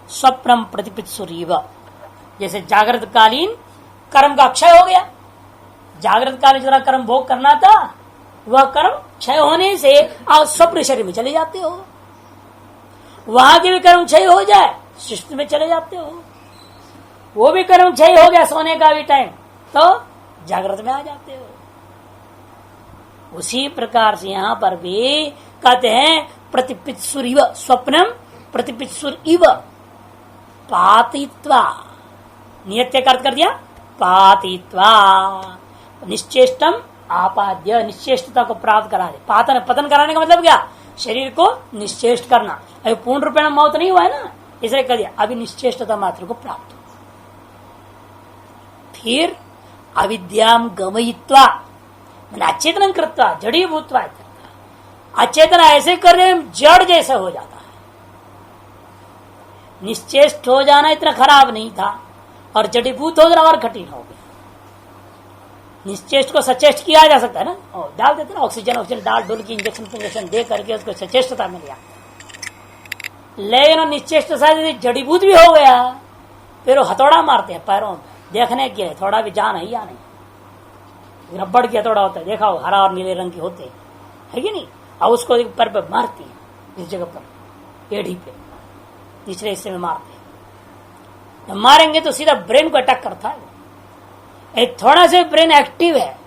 स्वप्नम प्रतिपित्सुरीव, जैसे जागृत कालीन कर्म का क्षय हो गया, जागृत काल जरा कर्म भोग करना था, वह कर्म क्षय होने से आप स्वप्न शरीर में चले जाते हो, वहां के भी कर्म क्षय हो जाए सुषुप्ति में चले जाते हो, वो भी कर्म क्षय हो गया सोने का भी टाइम, तो जागृत में आ जाते हो। उसी प्रकार से यहां पर भी कहते हैं प्रतिपित्सुर इव, स्वप्नम प्रतिपित्सुर इव पातित्वा, नियत्य का अर्थ कर दिया पातित्वा, निश्चेष्टम आपाद्य, निश्चेष्टता को प्राप्त करा दे। पातन पतन कराने का मतलब क्या? शरीर को निश्चेष्ट करना। अभी पूर्ण रूपेण मौत नहीं हुआ है ना, इसलिए कह दिया अभी निश्चेष्टता मात्र को प्राप्त हो। फिर अविद्याम गमयित्वा, मैंने अचेतन कृत्वा जड़ी भूतवा, अचेतन ऐसे कर रहे जड़ जैसा हो जाता है। निश्चेष्ट हो जाना इतना खराब नहीं था, और जड़ीभूत हो जाना और कठिन हो गया। निश्चेष्ट को सचेष्ट किया जा सकता है ना, और डाल देते ना ऑक्सीजन डाल डोल की इंजेक्शन दे करके उसको सचेष्टता मिल जाती। लेकिन निश्चेष्ट शायद जड़ीभूत भी हो गया, फिर वो हथौड़ा मारते हैं पैरों में, देखने के थोड़ा भी जान है या नहीं। रबड़ की हथौड़ा होता है, देखा हो, हरा और नीले रंग की होते है कि नहीं, और उसको पैर पे मारती है, इस जगह पर एड़ी पे तीसरे हिस्से में मारते हैं। जब मारेंगे तो सीधा ब्रेन को अटैक करता है। एक थोड़ा से ब्रेन एक्टिव है,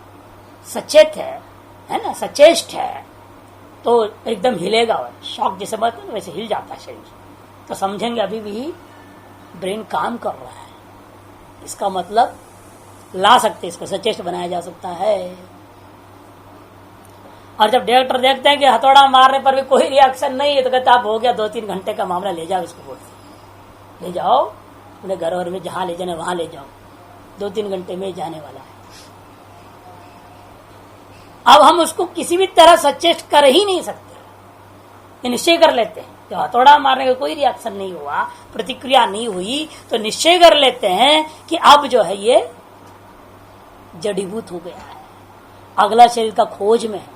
सचेत है ना, सचेष्ट है, तो एकदम हिलेगा, शॉक जैसे बनता है वैसे हिल जाता है शरीर, तो समझेंगे अभी भी ब्रेन काम कर रहा है। इसका मतलब ला सकते, इसको सचेष्ट बनाया जा सकता है। और जब डॉक्टर देखते हैं कि हथौड़ा मारने पर भी कोई रिएक्शन नहीं है, तो कहते आप हो गया 2-3 घंटे का मामला, ले जाओ इसको, बोलते ले जाओ उन्हें घर और में जहां ले जाने वहां ले जाओ, 2-3 घंटे में जाने वाला है। अब हम उसको किसी भी तरह सचेष्ट कर ही नहीं सकते, निश्चय कर लेते हैं। जब हथौड़ा मारने का कोई रिएक्शन नहीं हुआ, प्रतिक्रिया नहीं हुई, तो निश्चय कर लेते हैं कि अब जो है ये जड़ीभूत हो गया है, अगला शरीर का खोज में है।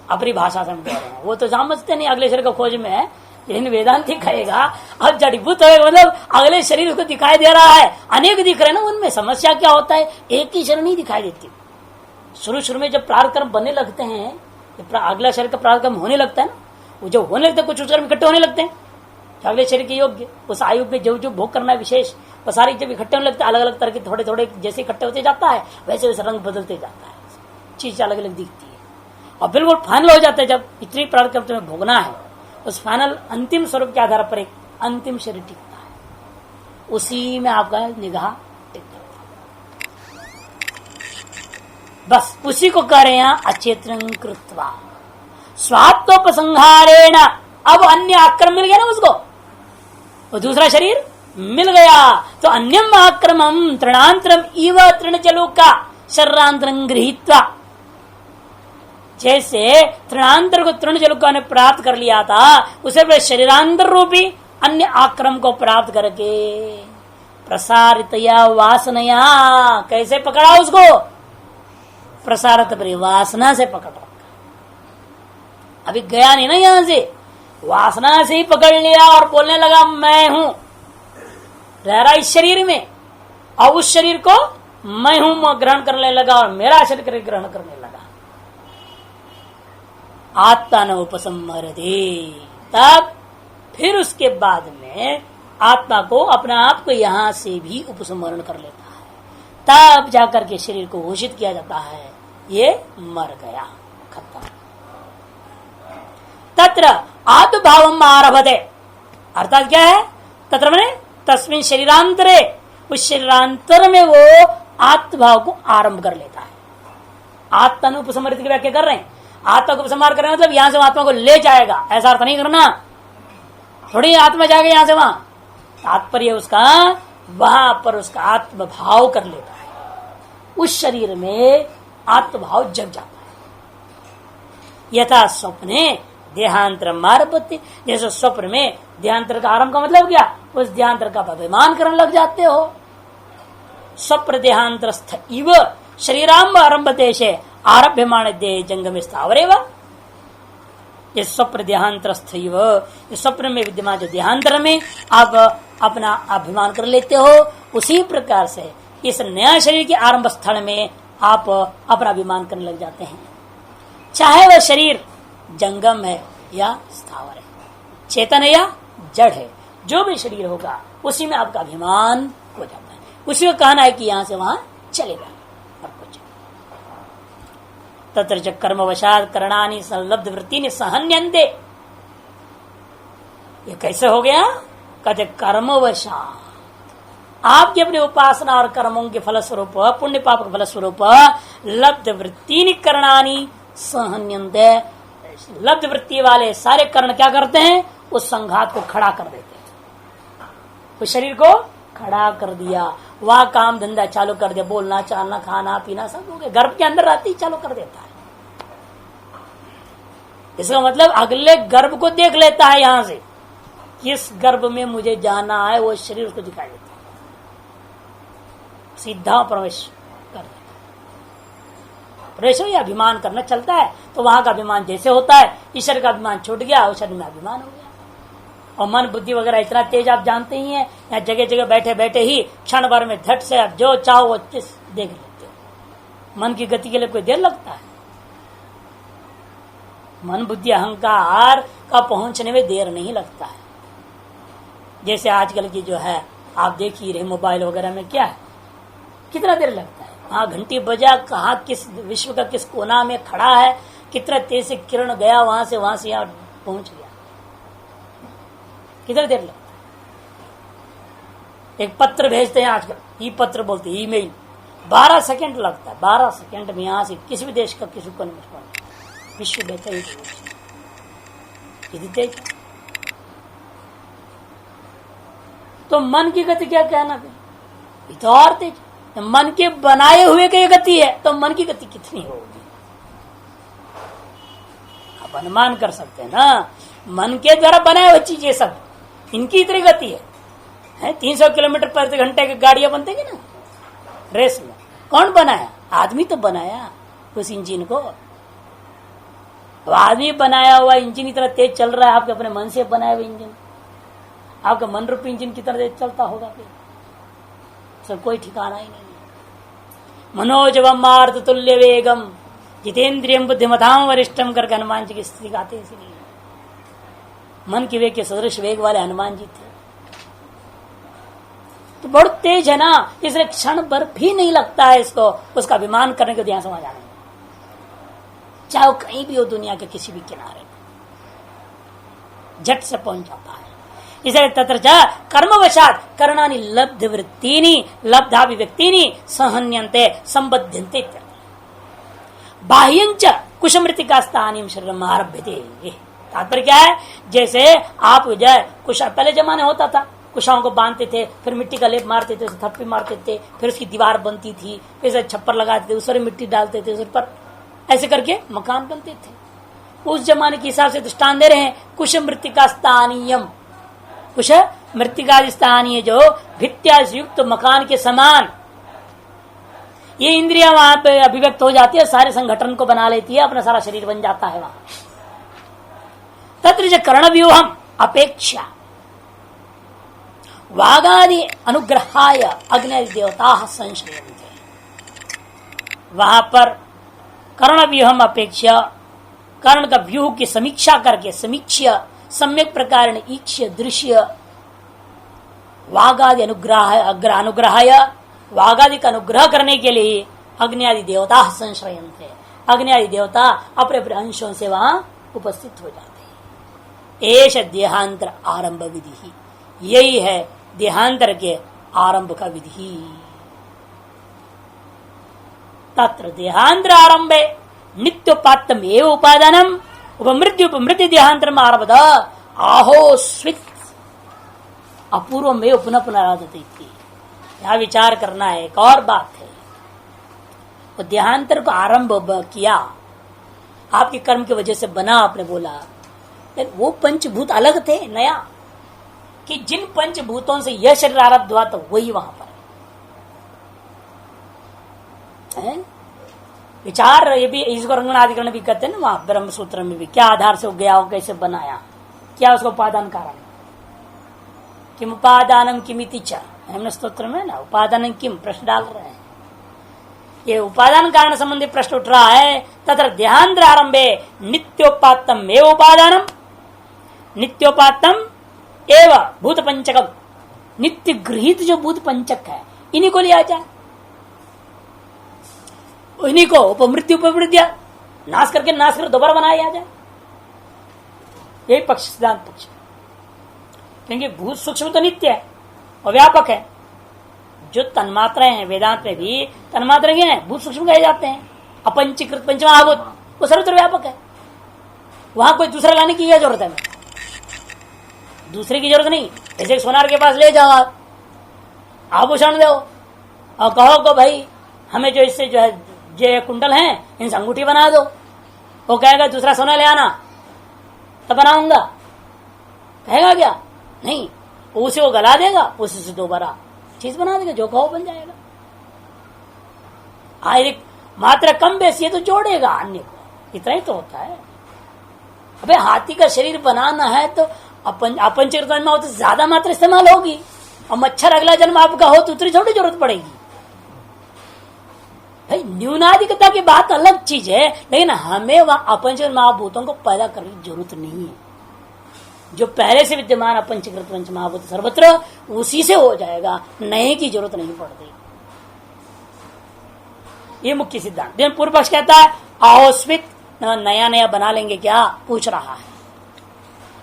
अपनी भाषा से हम कह रहे हैं, वो तो समझते नहीं अगले शरीर का खोज में है, लेकिन वेदांति कहेगा अब जड़ीभूत होगा मतलब अगले शरीर उसको दिखाई दे रहा है, अनेक दिख रहे हैं ना। उनमें समस्या क्या होता है, एक ही शरीर नहीं दिखाई देती। शुरू में जब प्रारब्ध कर्म बनने लगते हैं, अगला शरीर का प्रारब्ध कर्म होने लगता है ना, वो जो होने लगता है कुछ कर्म इकट्ठे होने लगते हैं अगले शरीर के योग्य, उस आयु में जो जो भोग करना है विशेष, वो सारी जब इकट्ठे होने लगते हैं, अलग अलग तरह के थोड़े थोड़े जैसे इकट्ठे होते जाता है वैसे वैसे रंग बदलते जाता है, चीज अलग अलग दिखती है, और बिल्कुल फाइनल हो जाता है। जब इतनी प्रारब्ध कर्म तुम्हें भोगना है, उस फाइनल अंतिम स्वरूप के आधार पर एक अंतिम शरीर टिकता है, उसी में आपका निगाह टिकता है। बस उसी को कह रहे हैं अचेतन कृत्वा स्वात्मोपसंहारेण। अब अन्य आक्रम मिल गया ना उसको, वो दूसरा शरीर मिल गया, तो अन्यम आक्रमम तृणांतरम इव तृणजलो का शरीरांतरं गृहीत्वा, जैसे तृणांतर को तृणजलुका ने प्राप्त कर लिया था, उसे शरीरांतर रूपी अन्य आक्रम को प्राप्त करके प्रसारितया वासनया, कैसे पकड़ा उसको? प्रसारित वासना से पकड़ रखा। अभी गया नहीं ना यहां से, वासना से ही पकड़ लिया और बोलने लगा मैं हूं, रह रहा इस शरीर में, और उस शरीर को मैं हूं ग्रहण करने लगा और मेरा शरीर ग्रहण करने लगा। आत्मा न उपसंहरते, तब फिर उसके बाद में आत्मा को अपने आप को यहां से भी उपसंहरण कर लेता है, तब जाकर के शरीर को घोषित किया जाता है ये मर गया, खत्म। तत्र आत्मभावम आरभते, अर्थात क्या है? तत्र मैंने तस्मिन शरीरांतरे, उस शरीरांतर में वो आत्मभाव को आरंभ कर लेता है। आत्मा उपसंहरित की व्याख्या कर रहे हैं, आत्मा को उपसंहार कर रहे हैं मतलब यहां से आत्मा को ले जाएगा, ऐसा अर्थ नहीं करना, थोड़ी आत्मा जाएगा यहां से वहां। तात्पर्य उसका वहां पर उसका आत्मभाव कर लेता है, उस शरीर में आत्मभाव जग जाता है। यथा स्वप्ने देहांतर मारपत्ति, जैसे स्वप्न में देहांतर का आरंभ का मतलब क्या? उस देहांतर का अभिमान करने लग जाते हो। स्वप्न देहांतरस्थ इव शरीरांब आरंभ देशे आरभ्यमाण देह जंगम स्थावरेव, ये स्वप्न देहांतरस्थ इव, स्वप्न में विद्यमान जो देहांतर में आप अपना अभिमान कर लेते हो, उसी प्रकार से इस नया शरीर के आरंभ स्थल में आप अपना अभिमान करने लग जाते हैं। चाहे वह शरीर जंगम है या स्थावर है, चेतन है या जड़ है, जो भी शरीर होगा उसी में आपका अभिमान हो जाता है। उसी को कहना है कि यहां से वहां चलेगा और कुछ। तत्र च कर्मवशात करणानि संलब्ध वृत्ति सहन्यन्ते, ये कैसे हो गया? कहते कर्मवशात, आपकी अपनी उपासना और कर्मों के फलस्वरूप, पुण्य पाप के फलस्वरूप लब्ध वृत्ति करणानि सहन्यन्ते, लब्ध वृत्ति वाले सारे कर्ण क्या करते हैं? उस संघात को खड़ा कर देते हैं, उस शरीर को खड़ा कर दिया, वह काम धंधा चालू कर दिया, बोलना चालना खाना पीना सब हो गया, गर्भ के अंदर रहती चालू कर देता है। इसका मतलब अगले गर्भ को देख लेता है, यहां से किस गर्भ में मुझे जाना है वो शरीर उसको दिखाई देता है, सीधा प्रवेश कर देता है। प्रवेश हो या अभिमान करना चलता है तो वहां का अभिमान जैसे होता है, ईश्वर का अभिमान छूट गया, उस शरीर में अभिमान हो गया। और मन बुद्धि वगैरह इतना तेज आप जानते ही हैं, यहाँ जगह जगह बैठे बैठे ही क्षण भर में झट से आप जो चाहो वो देख लेते हो। मन की गति के लिए कोई देर लगता है? मन बुद्धि अहंकार का पहुंचने में देर नहीं लगता है। जैसे आजकल की जो है आप देख ही रहे मोबाइल वगैरह में क्या है, कितना देर लगता है, वहां घंटी बजा, कहा किस विश्व का किस कोना में खड़ा है, कितना तेज से किरण गया वहां से यहाँ पहुंच गया, कितना देर लगता है। एक पत्र भेजते हैं आजकल, ई पत्र बोलते हैं, ईमेल, 12 सेकंड लगता है, 12 सेकंड में यहां से किसी भी देश का किसी को नहीं, विश्व बेहतर ही तेज। तो मन की गति क्या कहना फिर, तो और तेज। तो मन के बनाए हुए की गति है तो मन की गति कितनी होगी? आप अनुमान कर सकते हैं ना, मन के द्वारा बनाए हुए चीजें सब, इनकी इतनी गति है 300 किलोमीटर प्रति घंटे की गाड़ियां बनती है ना रेस में। कौन बनाया? आदमी तो बनाया उस इंजन को। अब आदमी बनाया हुआ इंजन इतना तेज चल रहा है, आपके अपने मन से बनाया हुआ इंजन, आपका मन रूपी इंजन कितना तेज चलता होगा फिर, सब कोई ठिकाना ही नहीं है। मनोजवम मार्ग तुल्य वेगम जितेंद्रियम बुद्धिमताम वरिष्ठम करके हनुमान जी की स्थिति गाते हैं। इसलिए मन के वेग के सदृश वेग वाले हनुमान जी थे, तो बहुत तेज है ना, इसलिए क्षण भर भी नहीं लगता है इसको उसका अभिमान करने को ध्यान समझ आने, चाहे वो कहीं भी हो दुनिया के किसी भी किनारे, झट से पहुंच जाता है। इसलिए तत्र कर्मवशात करणानि लब्ध वृत्तीनि लब्धाभिव्यक्तीनि सहन्यन्ते संबध्यन्ते, बाह्यंच कुशमृतिका स्थानीय शरीरम आरभ्यते। तात्पर्य क्या है? जैसे आप जो कुशा पहले जमाने होता था, कुशाओं को बांधते थे, फिर मिट्टी का लेप मारते थे, थप्पी मारते थे, फिर उसकी दीवार बनती थी, फिर छप्पर लगाते थे, उस पर मिट्टी डालते थे, उस पर ऐसे करके मकान बनते थे। उस जमाने के हिसाब से दृष्टान दे रहे हैं, कुश मृतिका स्थानीयम, कुछ मृतिका स्थानीय जो भित्या से युक्त मकान के समान ये इंद्रिया वहां पे अभिव्यक्त हो जाती है, सारे संगठन को बना लेती है, अपना सारा शरीर बन जाता है वहां। तत्र जो कर्णव्यूहम अपेक्षा वागादि अनुग्रहाय अग्नि देवता संश्रयन्ते, वहां पर कर्णव्यूहम अपेक्षा कर्ण का व्यूह की समीक्षा करके समीक्षा सम्यक प्रकार ईक्ष्य दृश्य वागादि अनुग्रहाय वागादि का अनुग्रह करने के लिए अग्नि आदि देवता संश्रयन्ते, अग्नि आदि देवता अपने अपने अंशों से वहां उपस्थित हो जाते हैं। एष देहांतर आरंभ विधि, यही है देहांतर के आरंभ का विधि। तत्र देहांतर आरंभे नित्योपात्तम एव उपादानम उपमृत्यु देहांतर आरभत आहो स्वित अपूर्व में पुनः पुनरादति थी। यह विचार करना है, एक और बात है। वो देहांतर को आरंभ किया आपके कर्म की वजह से बना, आपने बोला, लेकिन वो पंचभूत अलग थे नया, कि जिन पंचभूतों से यह शरीर आरब्ध हुआ तो वही वहां पर है। विचार ये भी इसको रंगनाधिकरण भी कहते हैं ना, वहां ब्रह्म सूत्र में भी क्या आधार से हो गया हो, कैसे बनाया, क्या उसको उपादान कारण, किम उपादानम किमिति च, हमने स्तोत्र में ना उपादान किम प्रश्न डाल रहे हैं। ये उपादान कारण संबंधी प्रश्न उठ रहा है। तथा देहांतर आरंभे नित्योपात्तम एव उपादानम, नित्योपात्तम एव भूत पंचकम, नित्य गृहित जो भूत पंचक है इन्हीं को लिया जाए, इन्हीं को उपमृत्यु उपमृत्या नाश कर दोबारा बनाया जाए। यही पक्ष सिद्धांत पक्ष, क्योंकि भूत सूक्ष्म तो नित्य है और व्यापक है। जो तन्मात्राएं हैं वेदांत में भी तन्मात्रा के हैं, भूत सूक्ष्म कहे जाते हैं। अपंचीकृत पंचमहाभूत वो सर्वत्र व्यापक है, वहां कोई दूसरा लाने की क्या जरूरत है? दूसरे की जरूरत नहीं। जैसे सोनार के पास ले जाओ, आप आभूषण दो और कहो को भाई हमें जो इससे जो है जो कुंडल हैं इनसे अंगूठी बना दो, वो कहेगा दूसरा सोना ले आना तो बनाऊंगा, कहेगा क्या? नहीं, उसे वो गला देगा, उसी से दोबारा चीज बना देगा, जो कहो बन जाएगा। एक मात्रा कम बेसी है तो जोड़ेगा अन्य को, इतना ही तो होता है। अबे हाथी का शरीर बनाना है तो अपंचीकृत में तो ज्यादा मात्रा इस्तेमाल होगी, और मच्छर अगला जन्म आपका हो तो उतनी थोड़ी जरूरत पड़ेगी। भाई न्यूनाधिकता की बात अलग चीज है, लेकिन हमें वहां अपंचीकृत महाभूतों को पैदा करने की जरूरत नहीं है। जो पहले से विद्यमान अपंचीकृत पंच महाभूत सर्वत्र उसी से हो जाएगा, नए की जरूरत नहीं पड़ती। ये मुख्य सिद्धांत। पूर्व पक्ष कहता है आओस्मित नया नया बना लेंगे क्या, पूछ रहा है।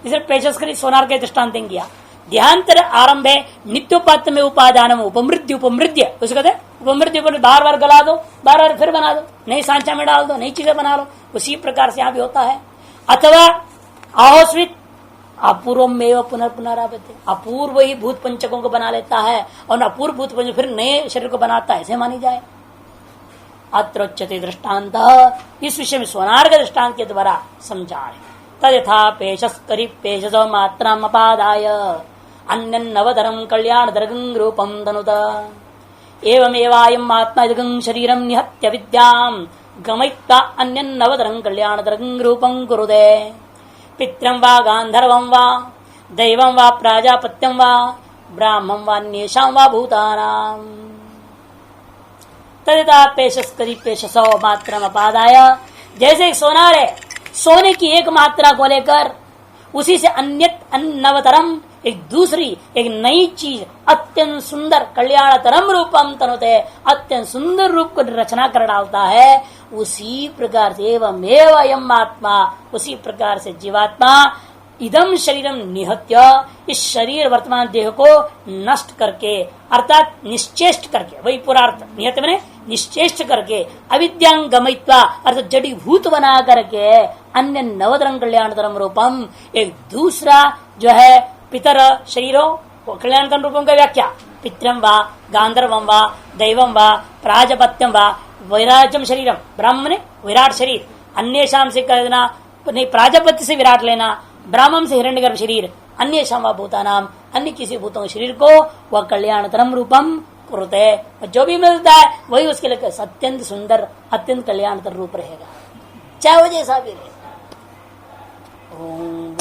इसे पेशस करी सोनार के दृष्टांत किया। देहांतर आरंभ है नित्योपात्त में उपादान उपमृत्यु उपमृत्य, उसे कहते उपमृत्यु पर बार बार गला दो, बार बार फिर बना दो, नई सांचा में डाल दो, नई चीजें बना लो। उसी प्रकार से यहां भी होता है। अथवा आहोस्वित अपूर्व में पुनरावृत्ति, अपूर्व ही भूत पंचकों को बना लेता है और अपूर्व भूत पंचक फिर नए शरीर को बनाता है, ऐसे मानी जाए। अत्रोच्यते दृष्टांत, इस विषय में सोनार के दृष्टांत के द्वारा समझा है। तथा पेशस्करी पेशस मात्राम अपादाय अन्य नवधरम कल्याण दर्गं रूपम तनुत एवमेवायम आत्मा दर्गं शरीरम निहत्य विद्याम गमयित्वा अन्य नवधरं कल्याण दर्गं रूपं कुरुते पित्रं वा गांधर्वं वा दैवं वा प्राजापत्यं वा ब्राह्मं वा अन्येषां वा भूतानां। तथा पेशस्करी पेशसो मात्रम अपादाय, जैसे सोनार है, सोने की एक मात्रा को लेकर उसी से अन्य नवतरम एक दूसरी एक नई चीज अत्यंत सुंदर कल्याणतरम रूपम तनुते, अत्यंत सुंदर रूप को रचना कर डालता है। उसी प्रकार से एवं एवं आत्मा, उसी प्रकार से जीवात्मा इदम शरीरम निहत्य, इस शरीर वर्तमान देह को नष्ट करके अर्थात निश्चेष्ट करके, वही पूरा अर्थ निहत्य मैंने निश्चेष्ट करके अविद्यांग गमयित्वा अर्थात जड़ीभूत बना करके अन्य नवतरम कल्याणतरम रूपम, एक दूसरा जो है पितर शरीरों कल्याणतरम रूपम का व्याख्या पितरम वा गांधर्वम वा दैवम वा प्राजपत्यम वा वैराजम शरीरम, ब्राह्मण ने विराट शरीर, अन्य शाम से कहना नहीं, प्राजपत्य से विराट लेना, ब्राह्मण से हिरण्यगर्भ शरीर, अन्य क्षमा भूता नाम अन्य किसी भूतों के शरीर को वह कल्याणतरम रूपम कुरुते, जो भी मिलता है वही उसके लिए अत्यंत सुंदर अत्यंत कल्याणतर रूप रहेगा, चाहे वो जैसा भी रहे। ओम